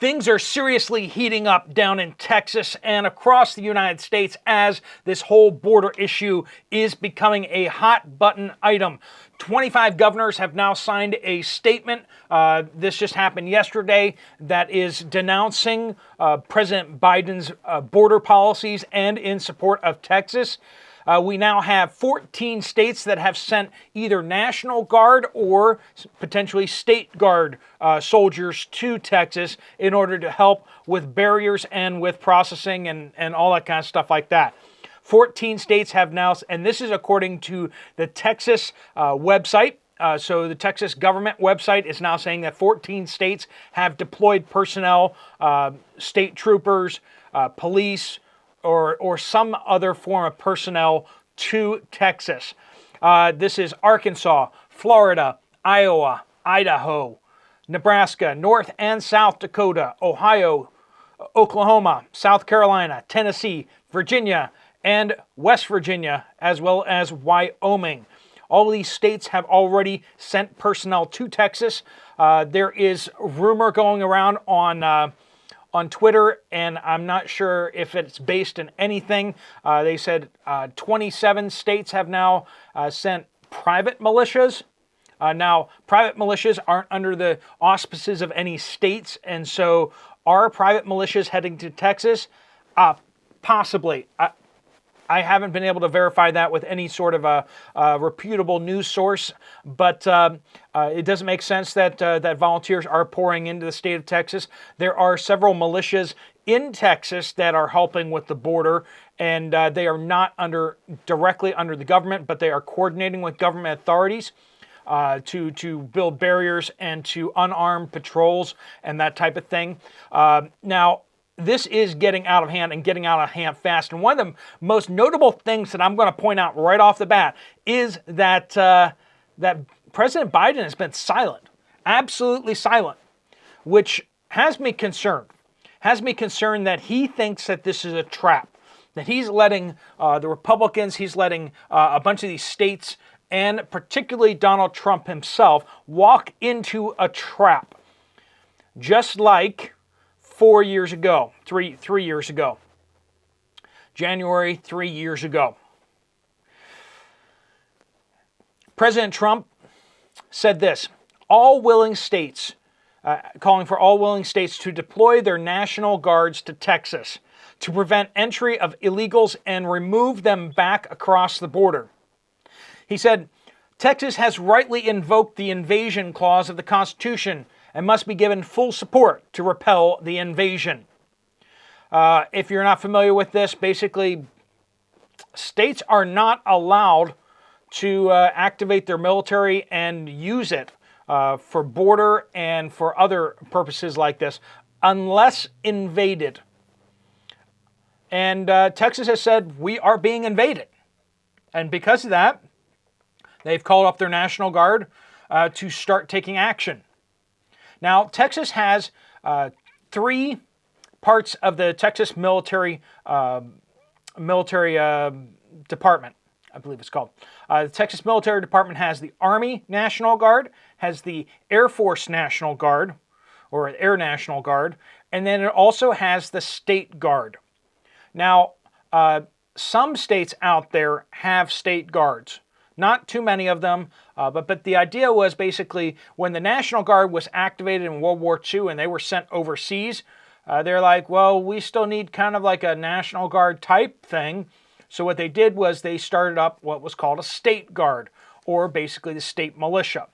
Things are seriously heating up down in Texas and across the United States as this whole border issue is becoming a hot button item. 25 governors have now signed a statement. This just happened yesterday that is denouncing President Biden's border policies and in support of Texas. We now have 14 states that have sent either National Guard or potentially State Guard soldiers to Texas in order to help with barriers and with processing and all that kind of stuff like that. 14 states have now, and this is according to the Texas website. So the Texas government website is now saying that 14 states have deployed personnel, state troopers, police, or some other form of personnel to Texas. This is Arkansas, Florida, Iowa, Idaho, Nebraska, North and South Dakota, Ohio, Oklahoma, South Carolina, Tennessee, Virginia, and West Virginia, as well as Wyoming. All of these states have already sent personnel to Texas. There is rumor going around on Twitter, and I'm not sure if it's based in anything. They said 27 states have now sent private militias. Now, private militias aren't under the auspices of any states, and so are private militias heading to Texas? Possibly. I haven't been able to verify that with any sort of a reputable news source, but it doesn't make sense that that volunteers are pouring into the state of Texas. There are several militias in Texas that are helping with the border, and they are not directly under the government, but they are coordinating with government authorities to build barriers and to unarm patrols and that type of thing. Now, this is getting out of hand and getting out of hand fast. And one of the most notable things that I'm going to point out right off the bat is that that President Biden has been silent, absolutely silent, which has me concerned. Has me concerned that he thinks that this is a trap, that he's letting the Republicans, he's letting a bunch of these states, and particularly Donald Trump himself, walk into a trap. Just like 4 years ago, three years ago, January 3 years ago. President Trump said this: all willing states, calling for all willing states to deploy their National Guards to Texas to prevent entry of illegals and remove them back across the border. He said, Texas has rightly invoked the invasion clause of the Constitution and must be given full support to repel the invasion. If you're not familiar with this, basically, states are not allowed to activate their military and use it for border and for other purposes like this, unless invaded. And Texas has said, we are being invaded. And because of that, they've called up their National Guard to start taking action. Now, Texas has three parts of the Texas military department, I believe it's called. The Texas Military Department has the Army National Guard, has the Air Force National Guard, or Air National Guard, and then it also has the State Guard. Now, some states out there have state guards. Not too many of them, but the idea was basically when the National Guard was activated in World War II and they were sent overseas, they're like, well, we still need kind of like a National Guard type thing. So what they did was they started up what was called a State Guard, or basically the state militia.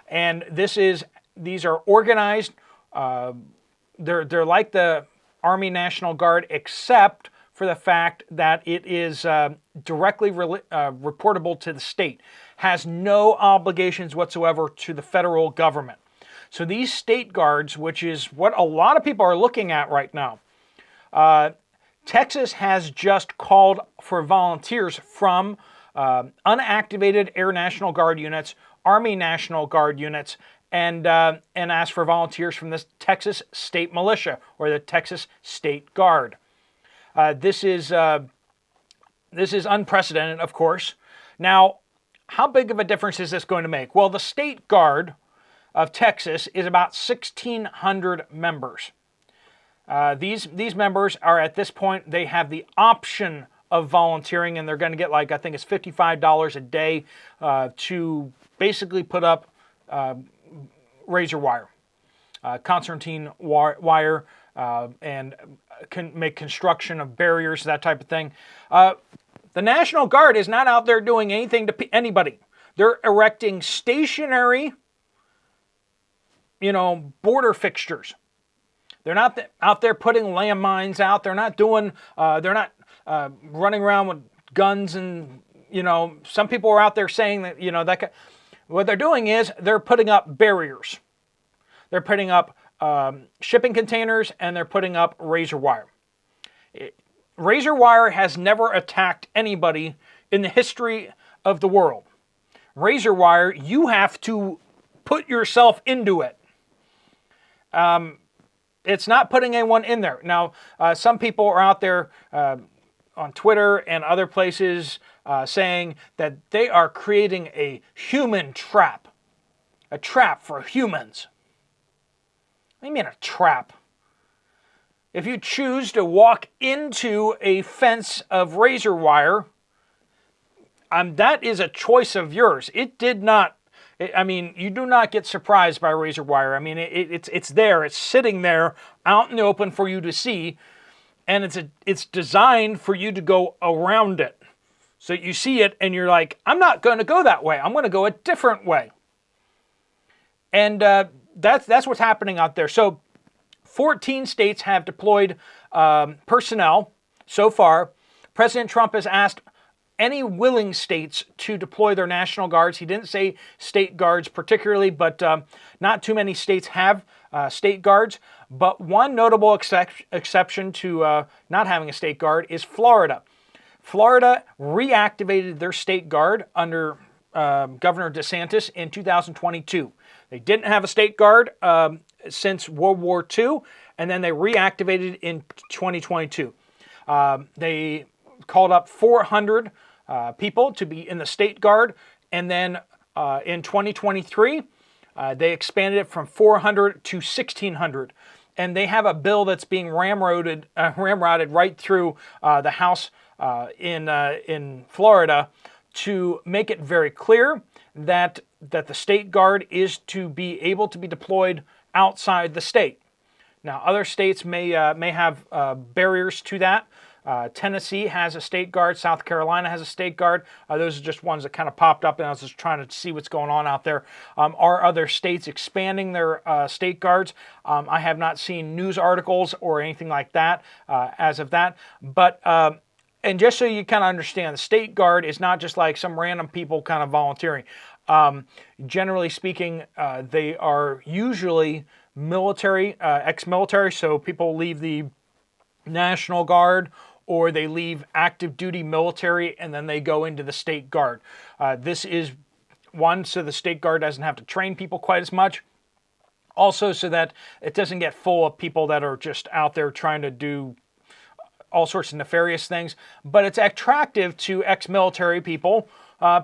And these are organized. They're like the Army National Guard, except for the fact that it is directly reportable to the state, has no obligations whatsoever to the federal government. So these state guards, which is what a lot of people are looking at right now, Texas has just called for volunteers from unactivated Air National Guard units, Army National Guard units, and asked for volunteers from the Texas State Militia, or the Texas State Guard. This is unprecedented, of course. Now, how big of a difference is this going to make? Well, the State Guard of Texas is about 1,600 members. These members are at this point, they have the option of volunteering, and they're going to get, like, I think it's $55 a day to basically put up razor wire, concertina wire, and can make construction of barriers, that type of thing. The National Guard is not out there doing anything to anybody. They're erecting stationary, border fixtures. They're not out there putting landmines out. They're not doing. They're not running around with guns, and some people are out there saying that what they're doing is they're putting up barriers. They're putting up shipping containers, and they're putting up razor wire. Razor wire has never attacked anybody in the history of the world. Razor wire, you have to put yourself into it. It's not putting anyone in there. Now, some people are out there on Twitter and other places saying that they are creating a human trap. A trap for humans. What do you mean a trap? If you choose to walk into a fence of razor wire, that is a choice of yours. It did not. You do not get surprised by razor wire. It's there. It's sitting there out in the open for you to see, and it's designed for you to go around it. So you see it, and you're like, I'm not going to go that way. I'm going to go a different way. And that's what's happening out there. So 14 states have deployed personnel so far. President Trump has asked any willing states to deploy their National Guards. He didn't say state guards particularly, but not too many states have state guards. But one notable exception to not having a state guard is Florida. Florida reactivated their state guard under Governor DeSantis in 2022. They didn't have a state guard since World War II, and then they reactivated in 2022. They called up 400 people to be in the state guard, and then in 2023, they expanded it from 400 to 1,600. And they have a bill that's being ramrodded right through the House in Florida to make it very clear that the state guard is to be able to be deployed outside the state. Now, other states may have barriers to that. Tennessee has a state guard. South Carolina has a state guard. Those are just ones that kind of popped up, and I was just trying to see what's going on out there. Are other states expanding their state guards? I have not seen news articles or anything like that as of that. But and just so you kind of understand, the state guard is not just like some random people kind of volunteering. Generally speaking, they are usually military, ex-military, so people leave the National Guard or they leave active duty military and then they go into the state guard. This is one, so the state guard doesn't have to train people quite as much. Also, so that it doesn't get full of people that are just out there trying to do all sorts of nefarious things. But it's attractive to ex-military people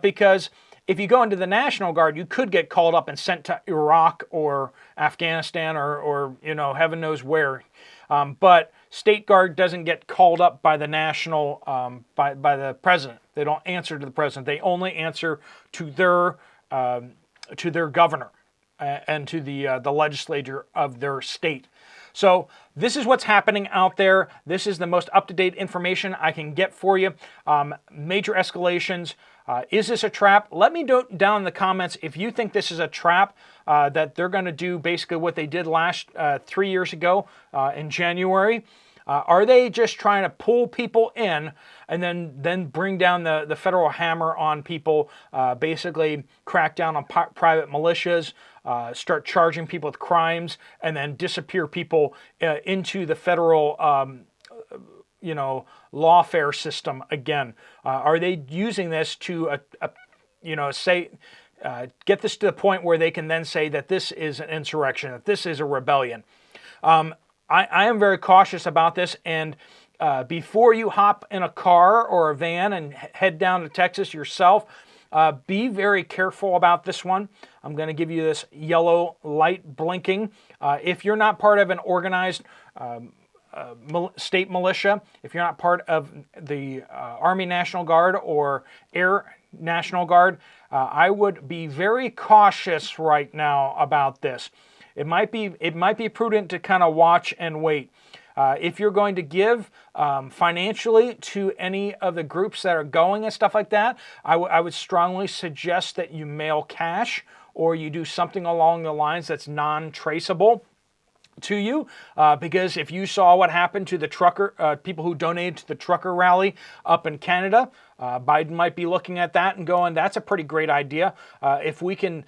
because if you go into the National Guard, you could get called up and sent to Iraq or Afghanistan or heaven knows where. But State Guard doesn't get called up by the national, by the president. They don't answer to the president. They only answer to their governor and to the legislature of their state. So this is what's happening out there. This is the most up-to-date information I can get for you. Major escalations. Is this a trap? Let me know down in the comments if you think this is a trap, that they're going to do basically what they did 3 years ago in January. Are they just trying to pull people in and then bring down the federal hammer on people, basically crack down on private militias, start charging people with crimes, and then disappear people into the federal lawfare system again? Are they using this to, say, get this to the point where they can then say that this is an insurrection, that this is a rebellion? I am very cautious about this, and before you hop in a car or a van and head down to Texas yourself, be very careful about this one. I'm going to give you this yellow light blinking. If you're not part of an organized state militia, if you're not part of the Army National Guard or Air National Guard, I would be very cautious right now about this. It might be prudent to kind of watch and wait. If you're going to give financially to any of the groups that are going and stuff like that, I would strongly suggest that you mail cash or you do something along the lines that's non-traceable to you, because if you saw what happened to the trucker people who donated to the trucker rally up in Canada, Biden might be looking at that and going, that's a pretty great idea. If we can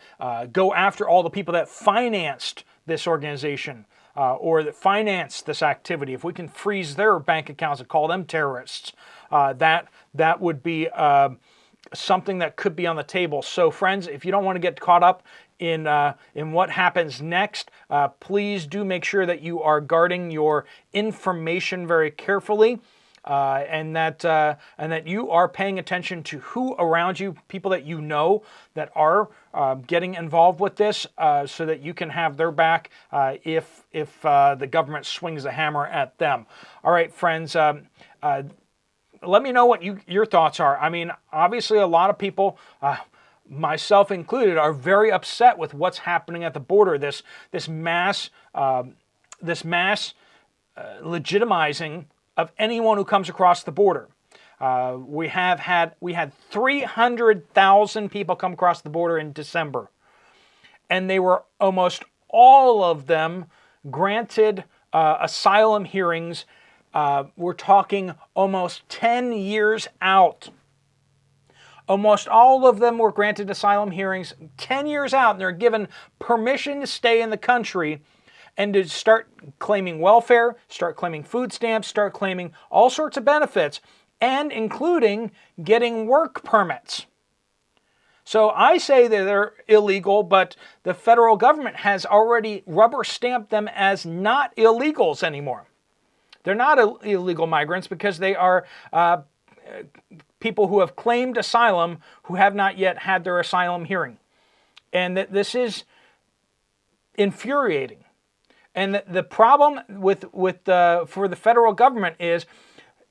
go after all the people that financed this organization or that financed this activity, if we can freeze their bank accounts and call them terrorists, that would be something that could be on the table. So friends, if you don't want to get caught up in what happens next, please do make sure that you are guarding your information very carefully, and that you are paying attention to who around you, people that you know that are getting involved with this, so that you can have their back if the government swings the hammer at them. All right, friends. Let me know what your thoughts are. I mean, obviously a lot of people, myself included, are very upset with what's happening at the border. This mass legitimizing of anyone who comes across the border. We had 300,000 people come across the border in December, and they were almost all of them granted asylum hearings. We're talking almost 10 years out. Almost all of them were granted asylum hearings 10 years out, and they're given permission to stay in the country and to start claiming welfare, start claiming food stamps, start claiming all sorts of benefits, and including getting work permits. So I say that they're illegal, but the federal government has already rubber stamped them as not illegals anymore. They're not illegal migrants because they are people who have claimed asylum who have not yet had their asylum hearing. And this is infuriating. And the problem for the federal government is,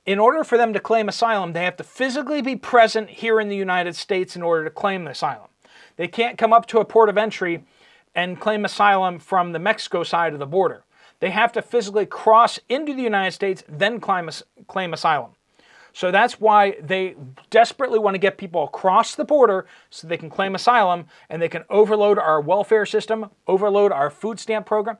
in order for them to claim asylum, they have to physically be present here in the United States in order to claim the asylum. They can't come up to a port of entry and claim asylum from the Mexico side of the border. They have to physically cross into the United States, then claim asylum. So that's why they desperately want to get people across the border so they can claim asylum and they can overload our welfare system, overload our food stamp program.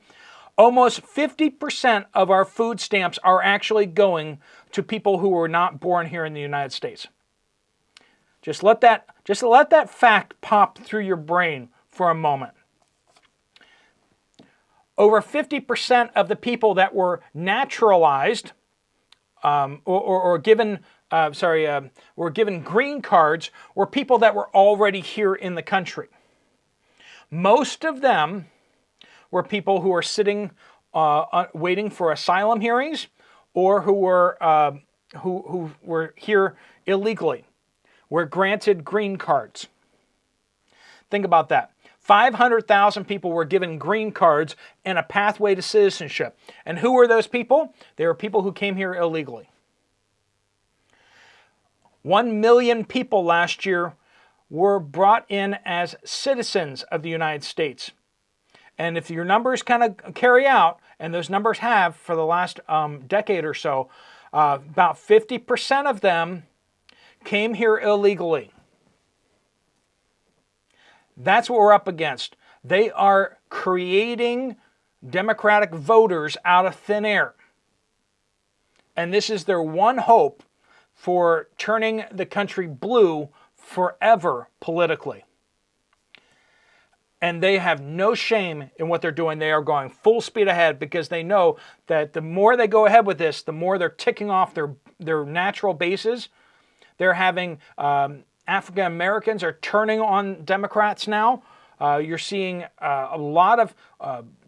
Almost 50% of our food stamps are actually going to people who were not born here in the United States. Just let that fact pop through your brain for a moment. Over 50% of the people that were naturalized were given green cards were people that were already here in the country. Most of them were people who were sitting waiting for asylum hearings, or who were here illegally, were granted green cards. Think about that. 500,000 people were given green cards and a pathway to citizenship. And who were those people? They were people who came here illegally. 1 million people last year were brought in as citizens of the United States. And if your numbers kind of carry out, and those numbers have for the last decade or so, about 50% of them came here illegally. That's what we're up against. They are creating Democratic voters out of thin air. And this is their one hope for turning the country blue forever politically. And they have no shame in what they're doing. They are going full speed ahead because they know that the more they go ahead with this, the more they're ticking off their natural bases. They're having African Americans are turning on Democrats now. You're seeing a lot of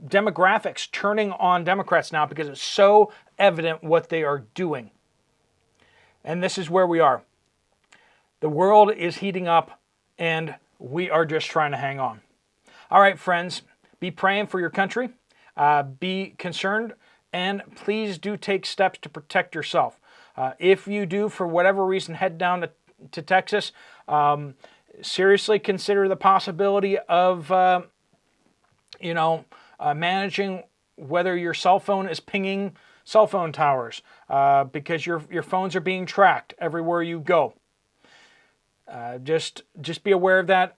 demographics turning on Democrats now because it's so evident what they are doing. And this is where we are. The world is heating up, and we are just trying to hang on. All right, friends, be praying for your country. Be concerned And please do take steps to protect yourself. If you do, for whatever reason, head down to Texas, seriously consider the possibility of, managing whether your cell phone is pinging cell phone towers, because your phones are being tracked everywhere you go. Just be aware of that.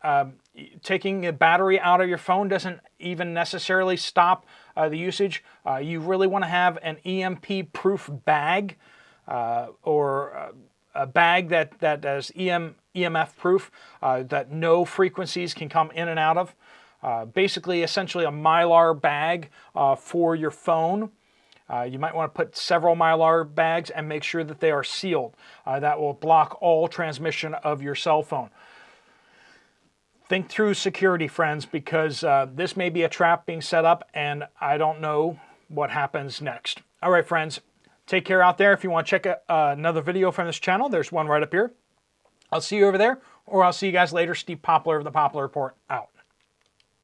Taking a battery out of your phone doesn't even necessarily stop the usage. You really want to have an EMP-proof bag, or a bag that is EMF proof, that no frequencies can come in and out of. Basically, essentially a Mylar bag for your phone. You might want to put several Mylar bags and make sure that they are sealed. That will block all transmission of your cell phone. Think through security, friends, because this may be a trap being set up, and I don't know what happens next. All right, friends, take care out there. If you want to check another video from this channel, there's one right up here. I'll see you over there, or I'll see you guys later. Steve Poplar of the Poplar Report, out.